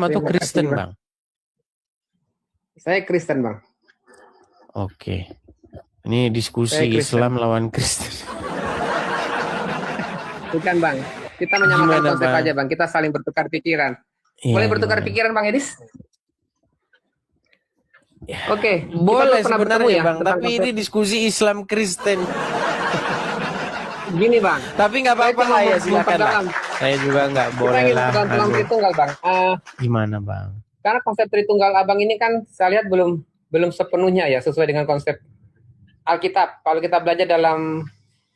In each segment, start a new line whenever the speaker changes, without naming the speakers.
atau
Terima
Kristen,
kasih,
Bang?
Saya Kristen, Bang.
Oke. Ini diskusi
Saya Kristen.
Islam lawan Kristen.
Bukan, Bang. Kita menyamakan
Gimana,
konsep
Bang?
aja, Bang. Kita saling bertukar pikiran.
Iya,
Boleh bertukar
gimana?
pikiran, Bang Edis?
Ya.
Oke, kita
Boleh
belum pernah bertemu
sebenarnya,
ya
Bang.
tentang
Tapi
konsep.
ini diskusi Islam Kristen.
Gini, Bang.
Tapi nggak
Saya
apa-apa
cuma
lah ya, silakan lah.
memperdalam.
Saya juga nggak
Kita
boleh
ingin
lah.
memperdalam tentang Tritunggal, Bang.
Gimana, Bang?
Karena konsep Tritunggal Abang ini kan saya lihat belum sepenuhnya ya sesuai dengan konsep Alkitab. Kalau kita belajar dalam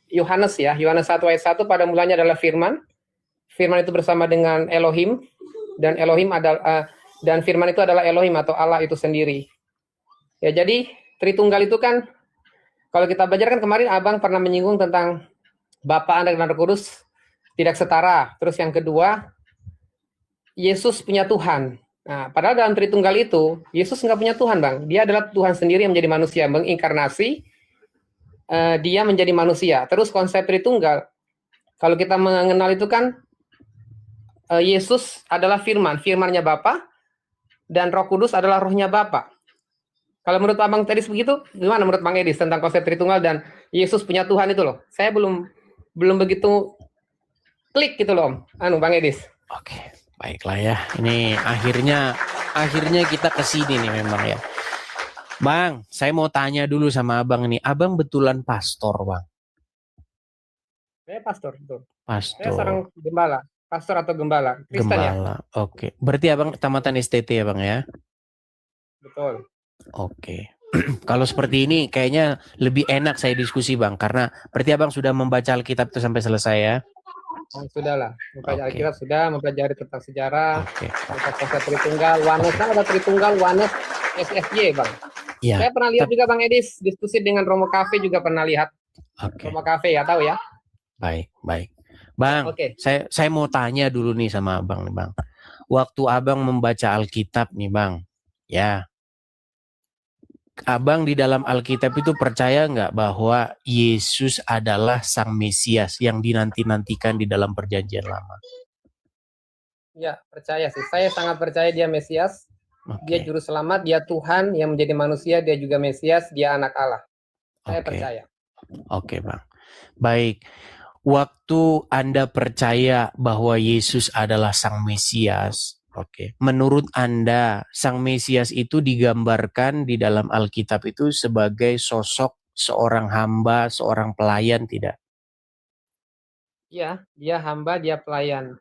Yohanes ya, Yohanes 1 ayat 1 pada mulanya adalah firman. Firman itu bersama dengan Elohim dan Elohim adalah dan firman itu adalah Elohim atau Allah itu sendiri. Ya, jadi Tritunggal itu kan kalau kita belajar kan kemarin Abang pernah menyinggung tentang Bapa, Anak dan Roh Kudus tidak setara. Terus yang kedua, Yesus punya Tuhan. Nah, padahal dalam Tritunggal itu Yesus nggak punya Tuhan, Bang. Dia adalah Tuhan sendiri yang menjadi manusia, menginkarnasi, dia menjadi manusia. Terus konsep Tritunggal, kalau kita mengenal itu kan Yesus adalah firman, firmannya Bapa, dan Roh Kudus adalah rohnya Bapa. Kalau menurut Abang tadi begitu, gimana menurut Bang Edis tentang konsep Tritunggal dan Yesus punya Tuhan itu loh? Saya belum begitu klik gitu loh, Bang Edis.
Oke, baiklah ya. Ini akhirnya kita ke sini nih memang ya. Bang, saya mau tanya dulu sama Abang nih. Abang betulan pastor, Bang?
Saya pastor, betul.
Pastor.
Saya seorang gembala, pastor atau gembala, Kristen ya.
Gembala, oke. Berarti Abang tamatan STT ya, Bang ya?
Betul.
Oke. Kalau seperti ini kayaknya lebih enak saya diskusi, Bang, karena berarti Abang sudah membaca Alkitab itu sampai selesai ya?
Sudahlah, mempelajari
Oke.
Alkitab sudah, mempelajari tentang sejarah,
Oke.
tentang konsep Tritunggal, Oneness, kan ada Tritunggal, Oneness, SFY, Bang.
Ya.
Saya pernah lihat juga Bang Edis, diskusi dengan Romo Cafe juga pernah lihat.
Oke.
Romo Cafe ya, tahu ya?
Baik. Bang,
Oke.
saya mau tanya dulu nih sama Abang nih, Bang. Waktu Abang membaca Alkitab nih, Bang, ya. Abang di dalam Alkitab itu percaya nggak bahwa Yesus adalah Sang Mesias yang dinanti-nantikan di dalam Perjanjian Lama?
Ya, percaya sih. Saya sangat percaya dia Mesias, dia
Oke.
juru selamat, dia Tuhan yang menjadi manusia, dia juga Mesias, dia anak Allah. Saya percaya.
Oke, Bang. Baik. Waktu Anda percaya bahwa Yesus adalah Sang Mesias, oke. Menurut Anda, Sang Mesias itu digambarkan di dalam Alkitab itu sebagai sosok seorang hamba, seorang pelayan, tidak?
Iya, dia hamba, dia pelayan.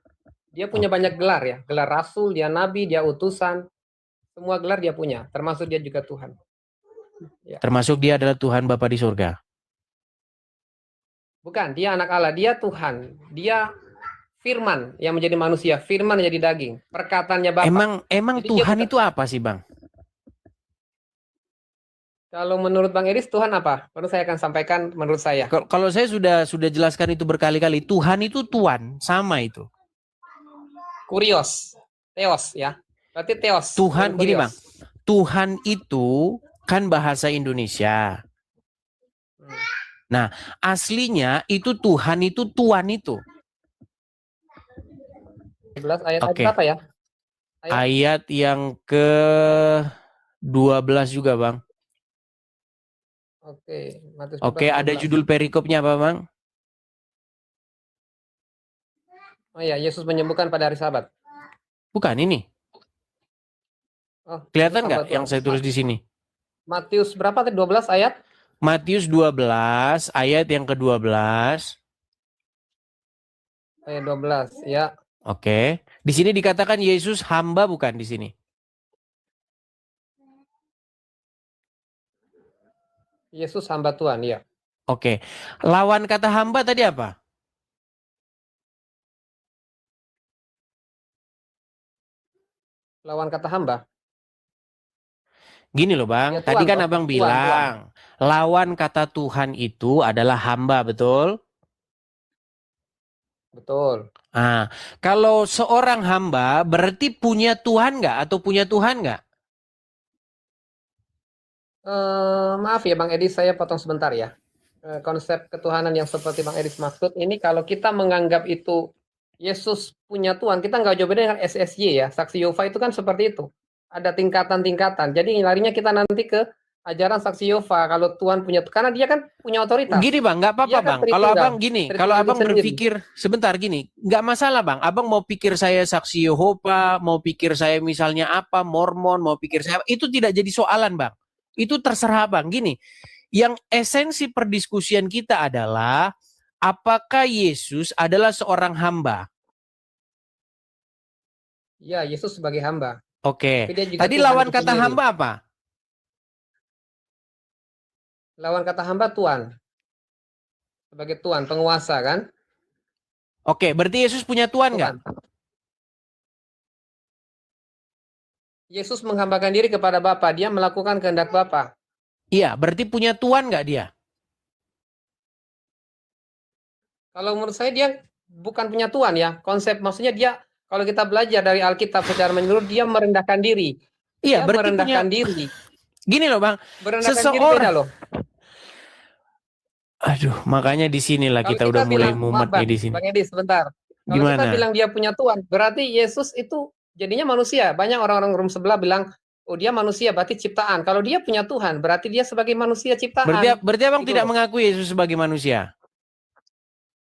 Dia punya banyak gelar ya, gelar rasul, dia nabi, dia utusan. Semua gelar dia punya, termasuk dia juga Tuhan. Ya.
Termasuk dia adalah Tuhan Bapa di surga.
Bukan, dia anak Allah, dia Tuhan. Dia firman yang menjadi manusia, firman yang jadi daging, perkataannya Bapa.
Emang
Jadi
Tuhan itu apa sih, Bang?
Kalau menurut Bang Eris, Tuhan apa? Baru saya akan sampaikan menurut saya.
Kalau saya sudah jelaskan itu berkali-kali, Tuhan itu Tuhan, sama itu.
Kurios, Theos ya. Berarti Theos.
Tuhan gini, Bang. Tuhan itu kan bahasa Indonesia. Nah, aslinya itu Tuhan itu Tuan itu.
11 ayat berapa ya?
Ayat yang ke-12 juga, Bang.
Oke,
ada judul perikopnya apa, Bang?
Oh iya, Yesus menyembuhkan pada hari Sabat.
Bukan ini. Kelihatan nggak yang saya tulis di sini?
Matius berapa tadi? 12 ayat?
Matius 12 ayat yang ke-12.
Ayat 12, ya.
Oke. Di sini dikatakan Yesus hamba bukan di sini?
Yesus hamba Tuhan, ya.
Oke. Lawan kata hamba tadi apa?
Lawan kata hamba.
Gini loh, Bang. Tadi kan Abang bilang lawan kata Tuhan itu adalah hamba, betul?
Betul.
Nah, kalau seorang hamba berarti punya Tuhan nggak atau punya Tuhan nggak?
Maaf ya Bang Edis, saya potong sebentar ya. Konsep ketuhanan yang seperti Bang Edis maksud ini kalau kita menganggap itu Yesus punya Tuhan, kita nggak jauh beda dengan SSY ya. Saksi Yehova itu kan seperti itu. Ada tingkatan-tingkatan. Jadi larinya kita nanti ke ajaran saksi Yehova. Kalau Tuhan punya, karena dia kan punya
Gini
otoritas.
bang, nggak apa-apa
Dia kan
bang. Kalau abang
Tritunggal,
gini, kalau
Tritunggal itu
abang
sendiri.
berpikir sebentar gini, nggak masalah bang. Abang mau pikir saya saksi Yehova, mau pikir saya misalnya apa, Mormon, mau pikir saya itu tidak jadi soalan bang. Itu terserah bang. Gini, yang esensi perdiskusian kita adalah apakah Yesus adalah seorang hamba?
Ya, Yesus sebagai hamba. Tapi
Oke.
dia juga
Tadi
Tuhan
lawan
itu
kata
sendiri.
hamba apa?
Lawan kata hamba Tuhan. Sebagai Tuhan, penguasa kan?
Oke, berarti Yesus punya Tuhan nggak?
Tuhan. Yesus menghambakan diri kepada Bapa. Dia melakukan kehendak Bapa.
Iya, berarti punya Tuhan nggak dia?
Kalau menurut saya dia bukan punya Tuhan ya. Konsep maksudnya dia kalau kita belajar dari Alkitab secara menyeluruh dia merendahkan diri.
Iya,
Dia
berarti punya.
merendahkan diri.
Gini loh bang,
Merendahkan diri beda
seseorang.
loh.
Aduh, makanya di sinilah
Kalau
kita
kita
udah mulai
bilang, maaf
mumet nih
Bang,
di sini.
Bang Edi sebentar. Kalau kita
Gimana?
bilang dia punya Tuhan, berarti Yesus itu jadinya manusia. Banyak orang-orang room sebelah bilang, oh dia manusia, berarti ciptaan. Kalau dia punya Tuhan, berarti dia sebagai manusia ciptaan.
Berarti abang
Gitu
tidak
loh.
mengakui Yesus sebagai manusia.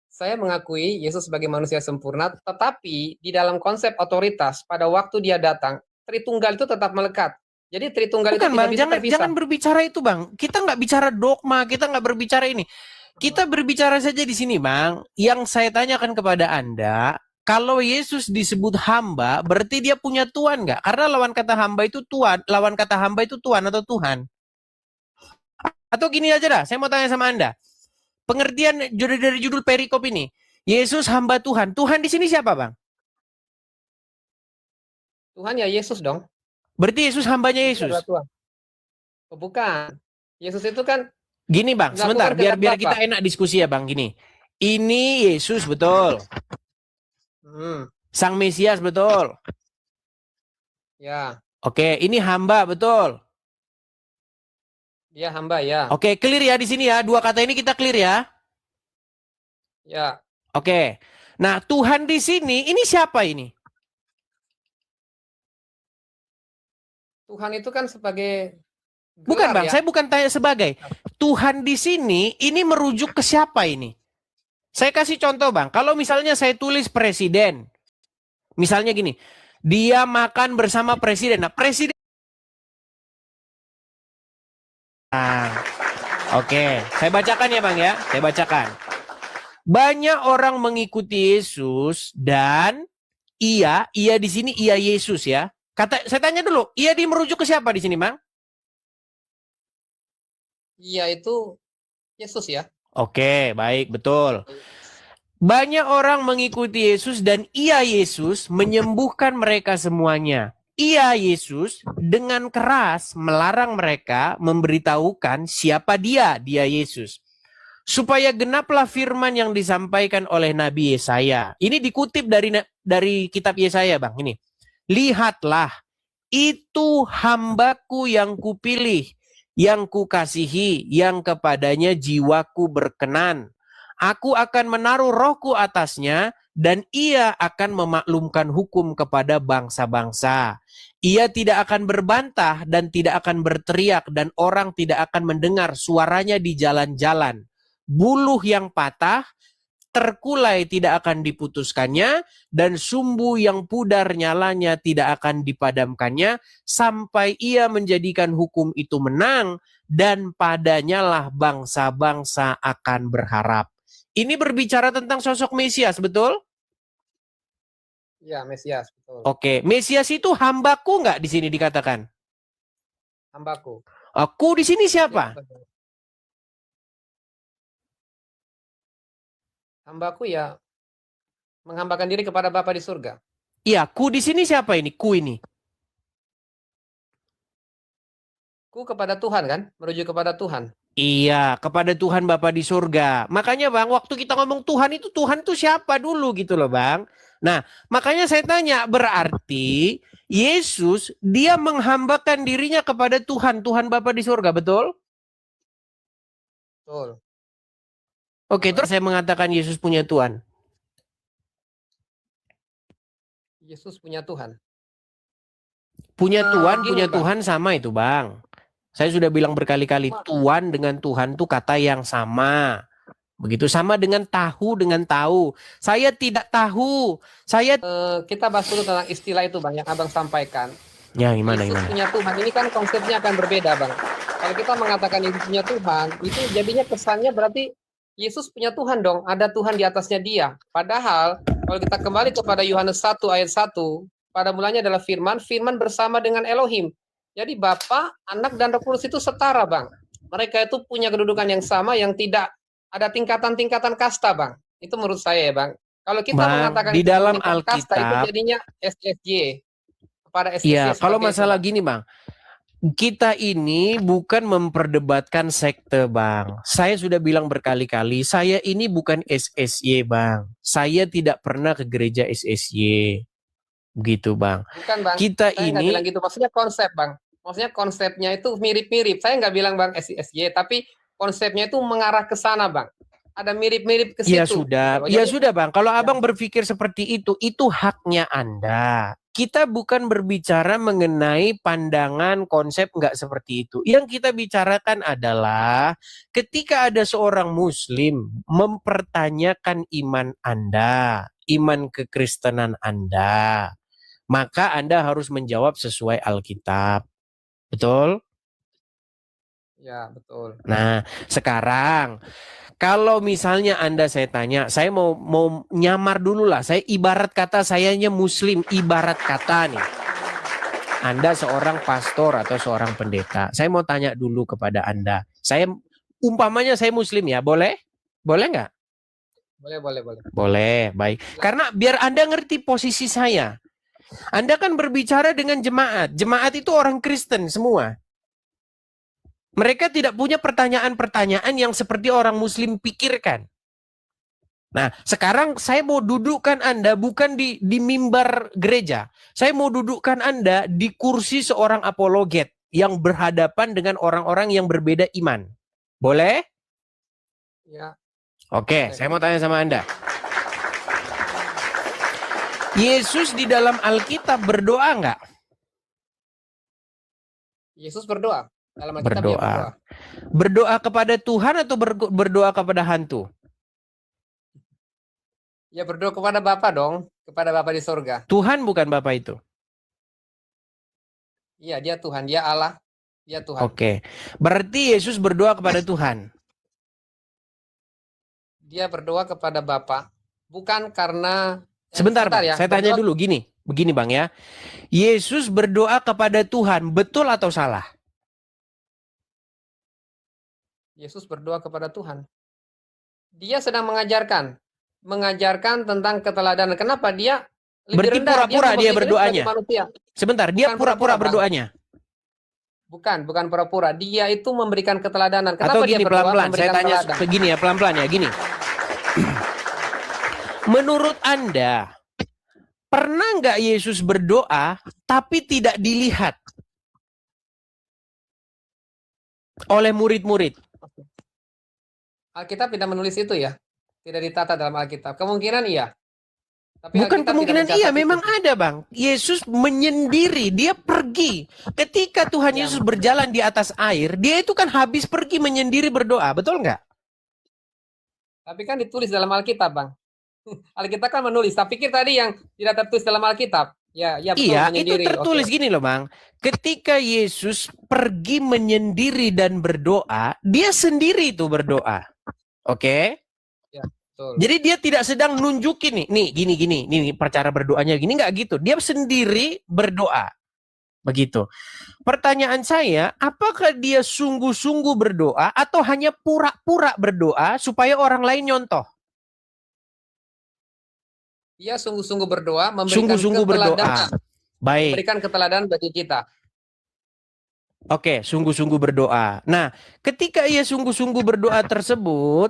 Saya mengakui Yesus sebagai manusia sempurna, tetapi di dalam konsep otoritas, pada waktu dia datang, Tritunggal itu tetap melekat. Jadi Tritunggal itu
Bukan
tidak
bang,
bisa
jangan
terpisah.
berbicara itu bang. Kita nggak bicara dogma, kita nggak berbicara ini. Kita berbicara saja di sini bang. Yang saya tanyakan kepada anda, kalau Yesus disebut hamba, berarti dia punya Tuhan nggak? Karena lawan kata hamba itu Tuhan, lawan kata hamba itu Tuhan atau Tuhan. Atau gini aja dah, saya mau tanya sama anda. Pengertian dari judul perikop ini, Yesus hamba Tuhan. Tuhan di sini siapa bang?
Tuhan ya Yesus dong.
Berarti Yesus hambanya
Dia adalah
Yesus.
Tuhan. Oh, bukan. Yesus itu kan
Gini bang, sebentar,
melakukan
biar
kehendak
biar
Bapa.
kita enak diskusi ya bang. Gini, ini Yesus betul,
Hmm,
Sang Mesias betul.
ya,
Oke, ini hamba betul.
dia hamba ya.
Oke, clear ya di sini ya. Dua kata ini kita clear ya.
Ya,
Oke. Nah, Tuhan di sini, ini siapa ini?
Tuhan itu kan sebagai
Bukan
gelar
bang,
ya.
saya bukan tanya sebagai. Tuhan di sini, ini merujuk ke siapa ini? Saya kasih contoh bang, kalau misalnya saya tulis presiden, misalnya gini, dia makan bersama presiden. Nah, presiden. Nah, oke, saya bacakan ya bang ya, saya bacakan. Banyak orang mengikuti Yesus dan ia di sini ia Yesus ya. Kata saya tanya dulu, ia di merujuk ke siapa di sini, Bang?
Iya itu Yesus ya.
Oke, baik, betul. Banyak orang mengikuti Yesus dan ia Yesus menyembuhkan mereka semuanya. Ia Yesus dengan keras melarang mereka memberitahukan siapa dia Yesus. Supaya genaplah firman yang disampaikan oleh Nabi Yesaya. Ini dikutip dari kitab Yesaya, Bang. Ini. Lihatlah, itu hambaku yang kupilih, yang kukasihi, yang kepadanya jiwaku berkenan. Aku akan menaruh rohku atasnya, dan ia akan memaklumkan hukum kepada bangsa-bangsa. Ia tidak akan berbantah dan tidak akan berteriak, dan orang tidak akan mendengar suaranya di jalan-jalan. Buluh yang patah, terkulai tidak akan diputuskannya, dan sumbu yang pudar nyalanya tidak akan dipadamkannya, sampai ia menjadikan hukum itu menang, dan padanya lah bangsa-bangsa akan berharap. Ini berbicara tentang sosok Mesias, betul?
Iya, Mesias, betul.
Oke, Mesias itu hambaku nggak di sini dikatakan?
Hambaku.
Aku di sini
Ya,
siapa?
betul. Hambaku ya menghambakan diri kepada Bapa di surga.
Iya, ku di sini siapa ini? Ku ini.
Ku kepada Tuhan kan, merujuk kepada Tuhan.
Iya, kepada Tuhan Bapa di surga. Makanya Bang, waktu kita ngomong Tuhan itu siapa dulu gitu loh Bang. Nah, makanya saya tanya, berarti Yesus dia menghambakan dirinya kepada Tuhan, Tuhan Bapa di surga, betul?
Betul.
Oke, terus saya mengatakan Yesus punya Tuhan.
Yesus punya Tuhan.
Punya Tuhan,
Gini,
punya
Bang.
Tuhan sama itu, Bang. Saya sudah bilang berkali-kali, Tuhan dengan Tuhan itu kata yang sama. Begitu sama dengan tahu dengan tahu. Saya tidak tahu. Saya
Kita bahas dulu tentang istilah itu, Bang, yang Abang sampaikan.
ya gimana
Yesus
gimana?
punya Tuhan, ini kan konsepnya akan berbeda, Bang. Kalau kita mengatakan Yesus punya Tuhan, itu jadinya kesannya berarti Yesus punya Tuhan dong, ada Tuhan di atasnya dia. Padahal kalau kita kembali kepada Yohanes 1 ayat 1, pada mulanya adalah firman, firman bersama dengan Elohim. Jadi Bapa, Anak, dan Roh Kudus itu setara, Bang. Mereka itu punya kedudukan yang sama yang tidak ada tingkatan-tingkatan kasta, Bang. Itu menurut saya ya, Bang. Kalau kita
Bang,
mengatakan
di
itu
dalam
meningkat kasta, itu
Alkitab,
jadinya SSY. Kepada
ya
SSY
kalau
seperti itu,
masalah
Bang.
gini, Bang. Kita ini bukan memperdebatkan sekte, Bang. Saya sudah bilang berkali-kali, saya ini bukan SSY, Bang. Saya tidak pernah ke gereja SSY. Gitu, Bang.
Bukan, Bang.
Kita
Saya nggak bilang
ini,
gitu. Maksudnya konsep, Bang. Maksudnya konsepnya itu mirip-mirip. Saya nggak bilang, Bang, SSY, tapi konsepnya itu mengarah ke sana, Bang. Ada mirip-mirip ke
ya
situ. Gitu loh. Jadi,
sudah, Bang. Kalau
ya,
Abang berpikir seperti itu haknya Anda. Kita bukan berbicara mengenai pandangan konsep nggak seperti itu. Yang kita bicarakan adalah ketika ada seorang Muslim mempertanyakan iman Anda, iman kekristenan Anda, maka Anda harus menjawab sesuai Alkitab. Betul?
ya betul.
Nah, sekarang kalau misalnya Anda saya tanya, saya mau nyamar dulu lah. Saya ibarat kata sayanya Muslim, ibarat kata nih. Anda seorang pastor atau seorang pendeta. Saya mau tanya dulu kepada Anda. Saya umpamanya saya Muslim ya, boleh? Boleh nggak?
Boleh, boleh, boleh.
Boleh, baik. Karena biar Anda ngerti posisi saya. Anda kan berbicara dengan jemaat. Jemaat itu orang Kristen semua. Mereka tidak punya pertanyaan-pertanyaan yang seperti orang Muslim pikirkan. Nah, sekarang saya mau dudukkan Anda bukan di mimbar gereja. Saya mau dudukkan Anda di kursi seorang apologet yang berhadapan dengan orang-orang yang berbeda iman. Boleh?
Ya.
Oke,
Boleh.
saya mau tanya sama Anda. Yesus di dalam Alkitab berdoa nggak?
Yesus berdoa. Dalam Alkitab dia berdoa.
Berdoa kepada Tuhan atau berdoa kepada hantu?
Ya berdoa kepada Bapa dong. Kepada Bapa di sorga.
Tuhan bukan Bapa itu?
Iya, dia Tuhan. Dia Allah. Dia Tuhan.
Oke. Berarti Yesus berdoa kepada Tuhan.
Dia berdoa kepada Bapa. Bukan karena...
Sebentar, Bang.
ya.
Saya tanya dulu gini. Begini, Bang ya. Yesus berdoa kepada Tuhan, betul atau salah?
Yesus berdoa kepada Tuhan. Dia sedang mengajarkan tentang keteladanan. Kenapa dia lebih
berarti
rendah?
Pura-pura dia berdoanya. Sebentar,
bukan
dia pura-pura berdoanya.
Bukan pura-pura. Dia itu memberikan keteladanan. Kenapa
atau gini,
dia berdoa?
Pelan-pelan. Saya tanya begini ya, pelan-pelan ya, gini. Menurut Anda, pernah nggak Yesus berdoa tapi tidak dilihat oleh murid-murid?
Alkitab tidak menulis itu ya. Tidak ditata dalam Alkitab. Kemungkinan iya. Tapi
bukan
Alkitab
kemungkinan iya,
itu.
memang ada, Bang. Yesus menyendiri, dia pergi. Ketika Tuhan Yesus berjalan di atas air, dia itu kan habis pergi menyendiri berdoa, betul nggak?
Tapi kan ditulis dalam Alkitab, Bang. Alkitab kan menulis. Tapi pikir tadi yang tidak tertulis dalam Alkitab. Ya betul,
iya,
menyendiri.
itu tertulis gini loh, Bang. Ketika Yesus pergi menyendiri dan berdoa, dia sendiri itu berdoa. Oke?
Ya, betul.
Jadi dia tidak sedang nunjukin nih gini, nih cara berdoanya gini, nggak gitu. Dia sendiri berdoa. Begitu. Pertanyaan saya, apakah dia sungguh-sungguh berdoa atau hanya pura-pura berdoa supaya orang lain nyontoh?
Dia sungguh-sungguh berdoa, memberikan keteladanan.
Baik.
Memberikan keteladanan bagi kita.
Oke, sungguh-sungguh berdoa. Nah, ketika ia sungguh-sungguh berdoa tersebut,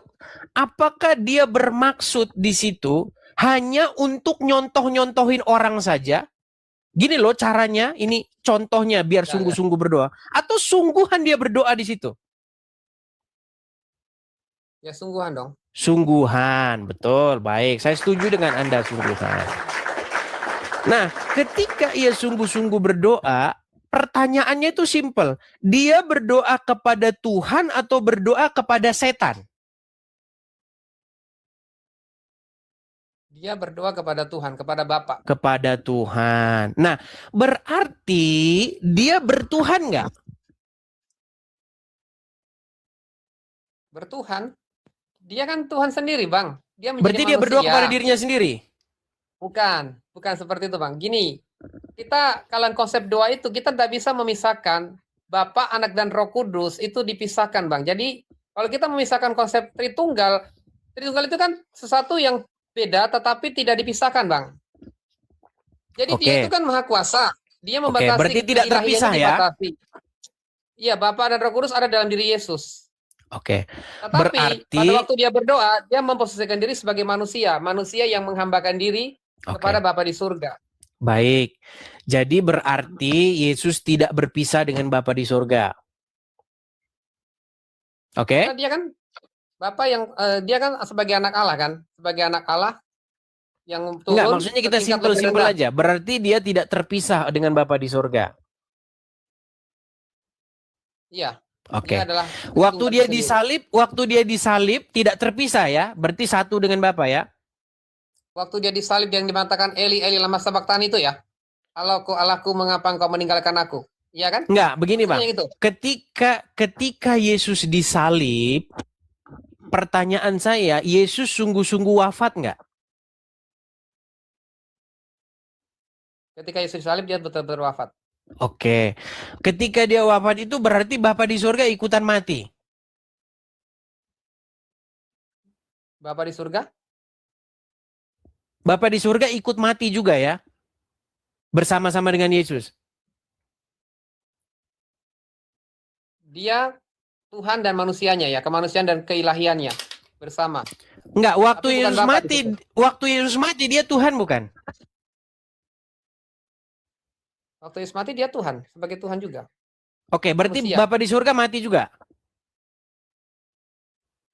apakah dia bermaksud di situ hanya untuk nyontoh-nyontohin orang saja? Gini loh caranya, ini contohnya biar sungguh-sungguh berdoa. Atau sungguhan dia berdoa di situ?
Ya sungguhan dong.
Sungguhan, betul. Baik, saya setuju dengan Anda, sungguhan. Nah, ketika ia sungguh-sungguh berdoa, pertanyaannya itu simple. Dia berdoa kepada Tuhan atau berdoa kepada setan?
Dia berdoa kepada Tuhan, kepada Bapa.
Kepada Tuhan. Nah, berarti dia bertuhan nggak?
Bertuhan. Dia kan Tuhan sendiri, Bang. Dia menjadi
Berarti dia berdoa kepada
manusia.
dirinya sendiri?
Bukan seperti itu, Bang. Gini, kita kalau konsep doa itu kita tidak bisa memisahkan Bapa, Anak, dan Roh Kudus itu dipisahkan, Bang. Jadi kalau kita memisahkan konsep Tritunggal, Tritunggal itu kan sesuatu yang beda tetapi tidak dipisahkan, Bang. Jadi dia itu
Oke.
kan Maha Kuasa. Dia
Oke,
membatasi
berarti tidak
keilahiannya
terpisah ya?
dibatasi. Iya, Bapa dan Roh Kudus ada dalam diri Yesus.
Oke.
Tetapi pada
Berarti
waktu dia berdoa, dia memposisikan diri sebagai manusia, manusia yang menghambakan diri kepada
oke.
Bapa di surga.
Baik. Jadi berarti Yesus tidak berpisah dengan Bapa di surga. Oke?
Karena dia kan Bapa yang dia kan sebagai anak Allah kan, sebagai anak Allah yang
Enggak,
turun
maksudnya
ke
kita
tingkat lebih
simpel-simpel
rendah.
aja. Berarti dia tidak terpisah dengan Bapa di surga.
Iya,
Oke.
dia adalah
Waktu
Tritunggal
dia
sendiri.
disalib tidak terpisah ya. Berarti satu dengan Bapa ya.
Waktu dia disalib yang dimatakan Eli Eli lama sabachthani itu ya. Allahku, mengapa engkau meninggalkan aku? Iya kan?
Enggak, begini Bang.
Maksudnya gitu.
Ketika Yesus disalib, pertanyaan saya, Yesus sungguh-sungguh wafat enggak?
Ketika Yesus disalib dia betul-betul wafat.
Oke. Ketika dia wafat itu berarti Bapa di surga ikutan mati.
Bapa di surga?
Bapa di surga ikut mati juga ya? Bersama-sama dengan Yesus.
Dia Tuhan dan manusianya ya, kemanusiaan dan keilahiannya bersama.
Enggak, waktu
Tapi bukan
Yesus
Bapa di
mati,
situ.
waktu Yesus mati dia Tuhan bukan?
Waktu Yesus mati dia Tuhan, sebagai Tuhan juga.
Oke, berarti
Manusia.
Bapa di surga mati juga.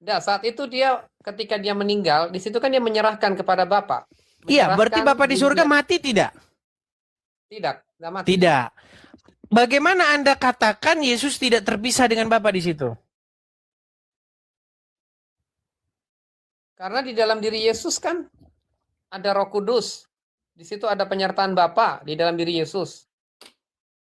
Nah, saat itu dia ketika dia meninggal, di situ kan dia menyerahkan kepada Bapa.
Iya, berarti
Menyerahkan
Bapa di surga
dirinya.
mati tidak?
Tidak mati.
Tidak. Bagaimana Anda katakan Yesus tidak terpisah dengan Bapa di situ?
Karena di dalam diri Yesus kan ada Roh Kudus. Di situ ada penyertaan Bapa di dalam diri Yesus.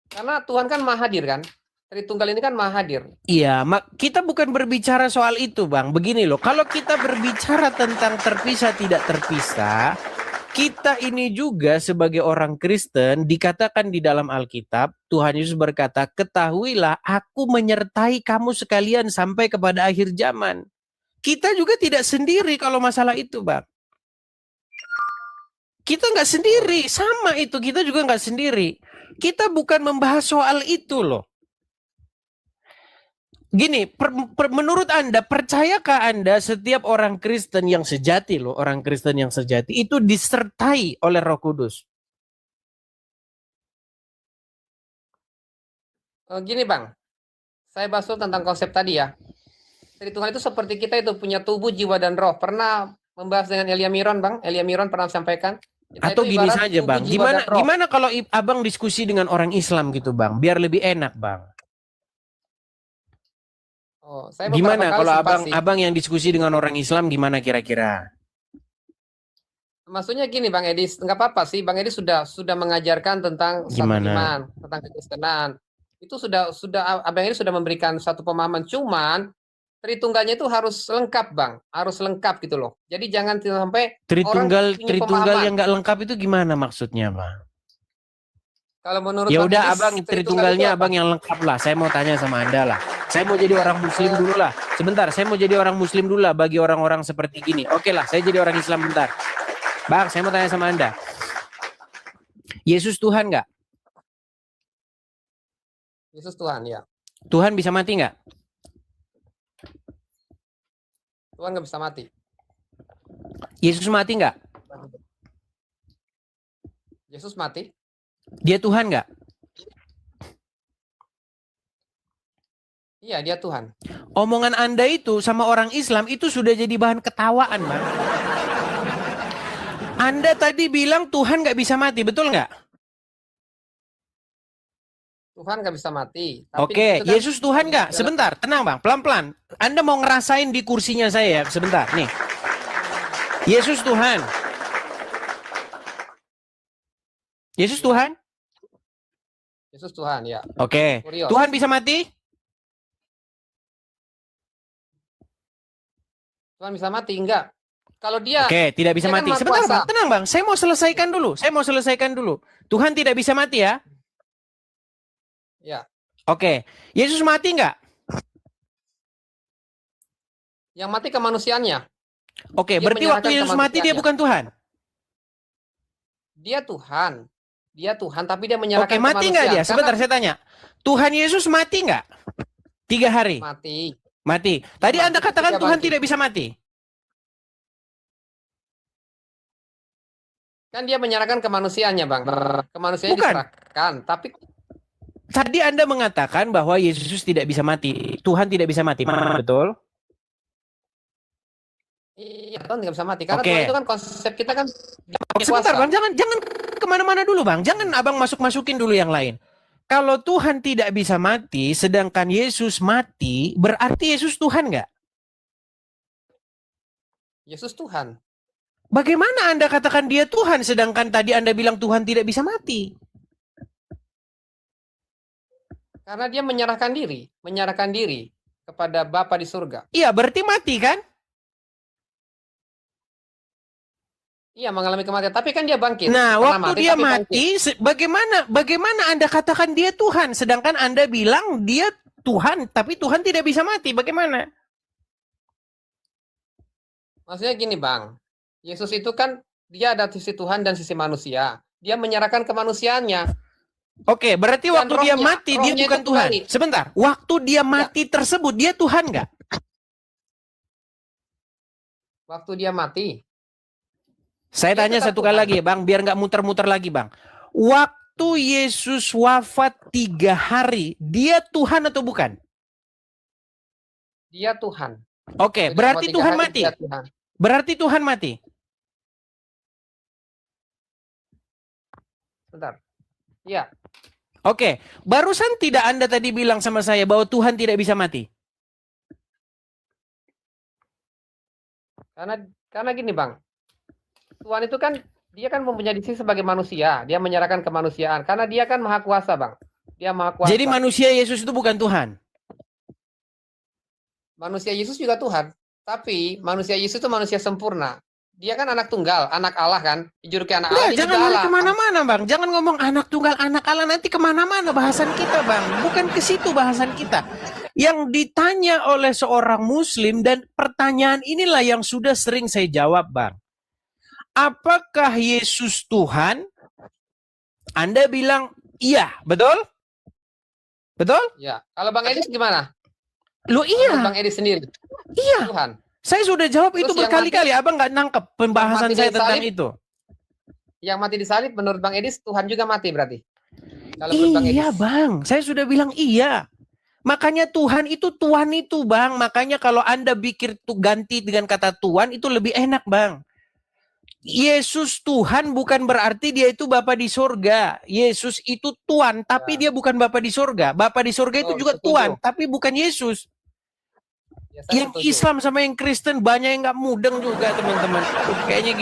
Karena Tuhan kan Maha Hadir kan? Tritunggal ini kan Maha Hadir.
Iya, kita bukan berbicara soal itu, Bang. Begini loh, kalau kita berbicara tentang terpisah tidak terpisah, kita ini juga sebagai orang Kristen dikatakan di dalam Alkitab, Tuhan Yesus berkata, "Ketahuilah, aku menyertai kamu sekalian sampai kepada akhir zaman." Kita juga tidak sendiri kalau masalah itu, Bang. Kita nggak sendiri, sama itu, kita juga nggak sendiri. Kita bukan membahas soal itu loh. Gini, menurut Anda, percayakah Anda setiap orang Kristen yang sejati loh, orang Kristen yang sejati itu disertai oleh Roh Kudus?
Gini Bang, saya bahas tentang konsep tadi ya. Tritunggal itu seperti kita itu punya tubuh, jiwa, dan roh. Pernah membahas dengan Elia Miron, Bang? Elia Miron pernah sampaikan. Kita
Atau
itu
gini
ibarat
saja,
tubuh,
Bang,
jiwa, dan roh.
gimana kalau Abang diskusi dengan orang Islam gitu, Bang, biar lebih enak, Bang.
Oh, saya
Gimana
beberapa kali
kalau
sempat sih.
abang yang diskusi dengan orang Islam gimana kira-kira?
Maksudnya gini Bang Edi, nggak apa-apa sih. Bang Edi sudah mengajarkan tentang satu
Gimana?
iman, tentang kekristenan. Itu sudah Abang Edi sudah memberikan satu pemahaman. Cuman Tritunggalnya itu harus lengkap Bang, harus lengkap gitu loh. Jadi jangan sampai
Tritunggal
orang punya
Tritunggal
pemahaman.
yang nggak lengkap itu gimana maksudnya, Bang?
Kalau menurut
Ya
Bang
udah,
Edi,
Abang
Tritunggal itu
Tritunggalnya
apa?
Abang yang lengkap lah. Saya mau tanya sama Anda lah. Saya mau jadi orang Muslim dulu lah. Sebentar, saya mau jadi orang Muslim dulu lah bagi orang-orang seperti gini. Oke lah, saya jadi orang Islam bentar. Bang, saya mau tanya sama Anda. Yesus Tuhan nggak?
Yesus Tuhan ya.
Tuhan bisa mati nggak?
Tuhan nggak bisa mati.
Yesus mati nggak?
Yesus mati.
Dia Tuhan nggak?
Iya, dia Tuhan.
Omongan Anda itu sama orang Islam itu sudah jadi bahan ketawaan, Bang. Anda tadi bilang Tuhan nggak bisa mati, betul nggak?
Tuhan nggak bisa mati. Tapi
Oke,
itu kan
Yesus Tuhan nggak? Sebentar, tenang bang, pelan-pelan. Anda mau ngerasain di kursinya saya ya, sebentar. Nih, Yesus Tuhan. Yesus Tuhan?
Yesus Tuhan, ya.
Oke,
Kurios.
Tuhan bisa mati?
Tuhan bisa mati, enggak. Kalau dia
Oke, tidak bisa
dia kan
mati.
maha
Sebentar
kuasa.
bang, tenang bang. Saya mau selesaikan dulu. Tuhan tidak bisa mati ya?
Ya.
Oke, Yesus mati nggak?
Yang mati kemanusiaannya.
Oke,
Dia
berarti waktu
menyerahkan
Yesus mati dia
kemanusiaannya.
bukan Tuhan.
Dia Tuhan. Dia Tuhan, tapi dia menyerahkan
Oke, mati nggak dia?
kemanusiaan.
Sebentar, saya tanya. Tuhan Yesus mati nggak? 3 hari.
Mati.
Mati. Tadi
Dia
Anda
mati
katakan
ketika
Tuhan
bangkit.
tidak bisa mati.
Kan dia menyerahkan kemanusiaannya, Bang. Kemanusiaannya
Bukan.
diserahkan, tapi
Tadi Anda mengatakan bahwa Yesus tidak bisa mati. Tuhan tidak bisa mati. Betul?
iya, Tuhan tidak bisa mati. Karena
Oke.
Tuhan itu kan konsep kita kan
Sebentar
kuasa.
bang, jangan kemana-mana dulu bang. Jangan abang masukin dulu yang lain. Kalau Tuhan tidak bisa mati, sedangkan Yesus mati, berarti Yesus Tuhan nggak?
Yesus Tuhan.
Bagaimana Anda katakan dia Tuhan, sedangkan tadi Anda bilang Tuhan tidak bisa mati?
Karena dia menyerahkan diri kepada Bapa di surga.
Iya, berarti mati kan?
Iya, mengalami kematian, tapi kan dia bangkit.
Nah,
Karena
waktu dia
tapi
mati, bagaimana Anda katakan dia Tuhan, sedangkan Anda bilang dia Tuhan, tapi Tuhan tidak bisa mati. Bagaimana?
Maksudnya gini, Bang. Yesus itu kan dia ada sisi Tuhan dan sisi manusia. Dia menyerahkan kemanusiaannya.
Oke, berarti
Dan
waktu dia mati dia
rohnya
bukan
itu
Tuhan.
kembali.
Sebentar, waktu dia mati tersebut dia Tuhan nggak?
Waktu dia mati.
Saya
Dia
tanya
tetap
satu kali
Tuhan.
lagi ya, Bang, biar nggak muter-muter lagi, Bang. Waktu Yesus wafat 3 hari, dia Tuhan atau bukan?
Dia Tuhan.
Oke,
Jadi
berarti
selama 3
Tuhan
hari
mati.
dia Tuhan.
Berarti Tuhan mati.
Bentar. Iya.
Oke, barusan tidak Anda tadi bilang sama saya bahwa Tuhan tidak bisa mati?
Karena gini, Bang. Tuhan itu kan dia kan mempunyai diri sebagai manusia. Dia menyerahkan kemanusiaan karena dia kan maha kuasa, Bang. Dia maha kuasa.
Jadi manusia Yesus itu bukan Tuhan.
Manusia Yesus juga Tuhan, tapi manusia Yesus itu manusia sempurna. Dia kan anak tunggal, anak Allah kan, dijuluki anak Allah.
Nah, jangan lari kemana-mana, Bang. Jangan ngomong anak tunggal, anak Allah, nanti kemana-mana bahasan kita, Bang. Bukan ke situ bahasan kita. Yang ditanya oleh seorang Muslim, dan pertanyaan inilah yang sudah sering saya jawab, Bang. Apakah Yesus Tuhan? Anda bilang iya, betul? Betul?
Ya. Kalau Bang Edis gimana?
Loh iya.
Bang Edis sendiri.
Iya.
Tuhan.
Saya sudah jawab
Terus
itu berkali-kali. Abang nggak nangkep pembahasan saya tentang itu.
Yang mati di salib menurut Bang Edis Tuhan juga mati berarti. Kalau menurut Bang Edis.
Iya Bang, saya sudah bilang iya. Makanya Tuhan itu Bang. Makanya kalau Anda pikir tuh ganti dengan kata Tuhan itu lebih enak Bang. Yesus Tuhan bukan berarti dia itu Bapa di surga. Yesus itu Tuhan, tapi dia bukan Bapa di surga. Bapa di surga itu juga Tuhan, tapi bukan Yesus. Ya, yang setuju. Islam sama yang Kristen banyak yang nggak mudeng juga teman-teman. Kayaknya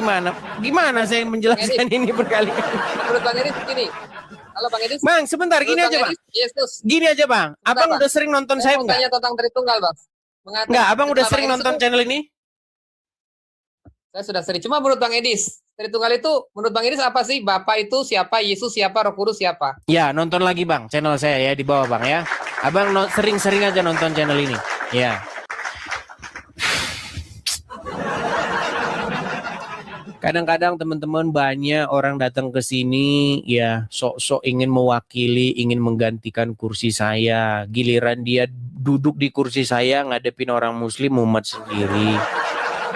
gimana saya menjelaskan ini berkali-kali.
Menurut Bang Edis gini. Kalau Bang Edis.
Bang, sebentar gini aja Bang.
Yesus.
Gini aja Bang. Abang udah sering nonton saya enggak?
Tanya tentang Tritunggal Bang.
Enggak, Abang udah sering nonton channel ini?
Saya sudah sering. Cuma menurut Bang Edis, Tritunggal itu menurut Bang Edis apa sih? Bapa itu siapa? Yesus siapa? Roh Kudus siapa?
Ya, nonton lagi Bang, channel saya ya di bawah Bang ya. Abang sering-sering aja nonton channel ini. Ya. Kadang-kadang teman-teman banyak orang datang ke sini ya sok-sok ingin mewakili, ingin menggantikan kursi saya. Giliran dia duduk di kursi saya ngadepin orang muslim umat sendiri.